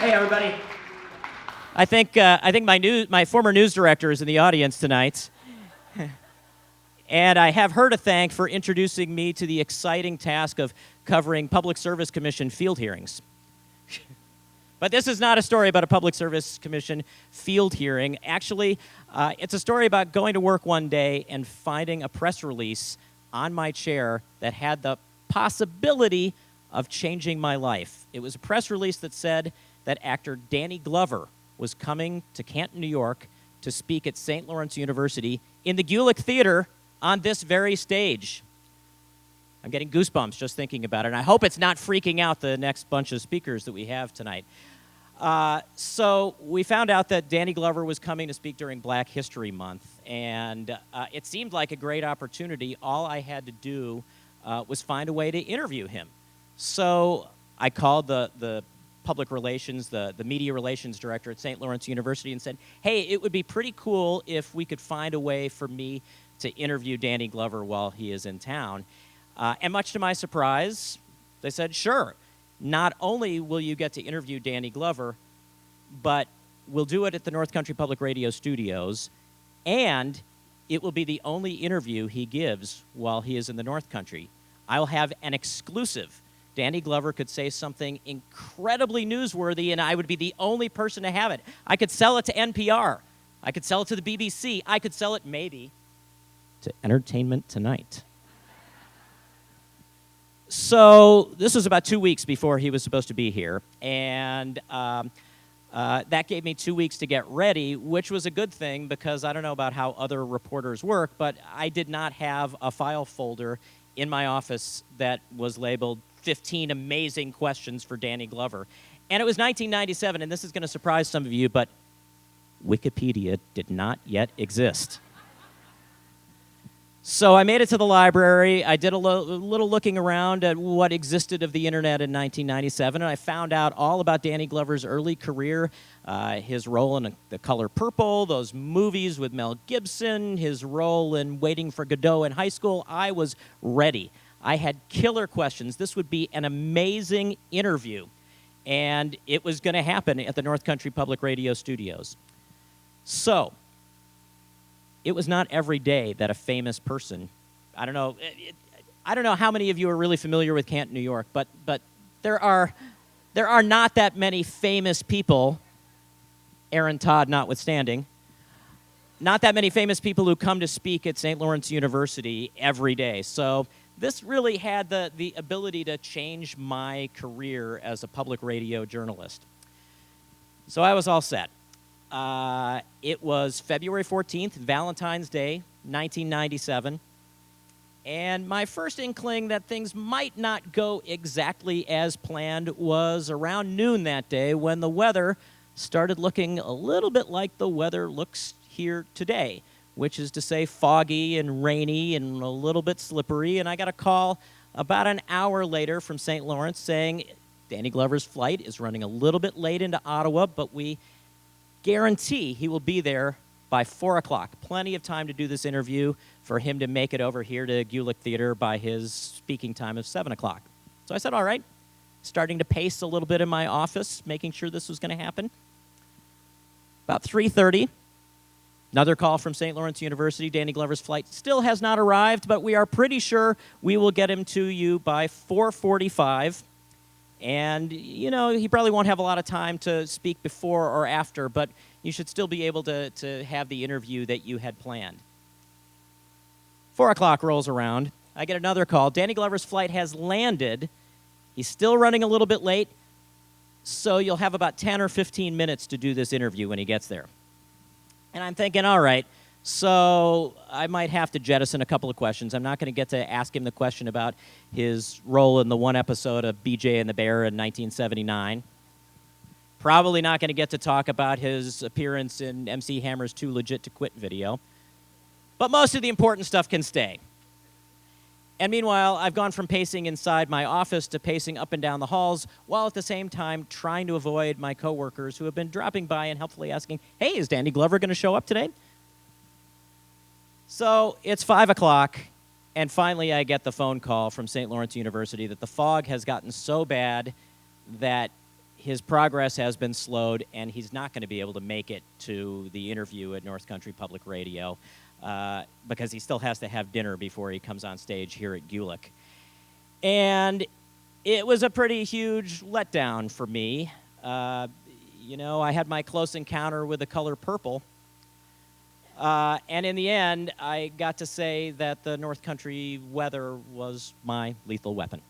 Hey, everybody. I think my former news director is in the audience tonight. And I have her to thank for introducing me to the exciting task of covering Public Service Commission field hearings. But this is not a story about a Public Service Commission field hearing. Actually, it's a story about going to work one day and finding a press release on my chair that had the possibility of changing my life. It was a press release that said that actor Danny Glover was coming to Canton, New York to speak at St. Lawrence University in the Gulick Theater on this very stage. I'm getting goosebumps just thinking about it, and I hope it's not freaking out the next bunch of speakers that we have tonight. So we found out that Danny Glover was coming to speak during Black History Month, and it seemed like a great opportunity. All I had to do was find a way to interview him. So I called the public relations, the media relations director at St. Lawrence University and said, hey, it would be pretty cool if we could find a way for me to interview Danny Glover while he is in town. And much to my surprise, they said, sure. Not only will you get to interview Danny Glover, but we'll do it at the North Country Public Radio studios, and it will be the only interview he gives while he is in the North Country. I'll have an exclusive. Danny Glover could say something incredibly newsworthy, and I would be the only person to have it. I could sell it to NPR. I could sell it to the BBC. I could sell it, maybe, to Entertainment Tonight. So this was about 2 weeks before he was supposed to be here, and that gave me 2 weeks to get ready, which was a good thing because I don't know about how other reporters work, but I did not have a file folder in my office that was labeled 15 amazing questions for Danny Glover. And it was 1997, and this is going to surprise some of you, but Wikipedia did not yet exist. So I made it to the library. I did a little looking around at what existed of the internet in 1997, and I found out all about Danny Glover's early career, his role in The Color Purple, those movies with Mel Gibson, his role in Waiting for Godot in high school. I was ready. I had killer questions. This would be an amazing interview, and it was going to happen at the North Country Public Radio studios. So it was not every day that a famous person, I don't know how many of you are really familiar with Canton, New York, but there are not that many famous people, Aaron Todd notwithstanding, not that many famous people who come to speak at St. Lawrence University every day. So this really had the ability to change my career as a public radio journalist. So I was all set. It was February 14th, Valentine's Day, 1997, and my first inkling that things might not go exactly as planned was around noon that day when the weather started looking a little bit like the weather looks here today, which is to say foggy and rainy and a little bit slippery, and I got a call about an hour later from St. Lawrence saying Danny Glover's flight is running a little bit late into Ottawa, but we guarantee he will be there by 4 o'clock. Plenty of time to do this interview for him to make it over here to Gulick Theater by his speaking time of 7 o'clock. So I said, all right, starting to pace a little bit in my office, making sure this was going to happen. About 3:30, another call from St. Lawrence University. Danny Glover's flight still has not arrived, but we are pretty sure we will get him to you by 4:45. And, you know, he probably won't have a lot of time to speak before or after, but you should still be able to have the interview that you had planned. 4 o'clock rolls around. I get another call. Danny Glover's flight has landed. He's still running a little bit late, so you'll have about 10 or 15 minutes to do this interview when he gets there. And I'm thinking, all right, so I might have to jettison a couple of questions. I'm not going to get to ask him the question about his role in the one episode of BJ and the Bear in 1979. Probably not going to get to talk about his appearance in MC Hammer's Too Legit to Quit video. But most of the important stuff can stay. And meanwhile, I've gone from pacing inside my office to pacing up and down the halls, while at the same time trying to avoid my coworkers who have been dropping by and helpfully asking, hey, is Danny Glover going to show up today? So it's 5 o'clock, and finally I get the phone call from St. Lawrence University that the fog has gotten so bad that his progress has been slowed, and he's not going to be able to make it to the interview at North Country Public Radio because he still has to have dinner before he comes on stage here at Gulick. And it was a pretty huge letdown for me. You know, I had my close encounter with the color purple. And in the end, I got to say that the North Country weather was my lethal weapon.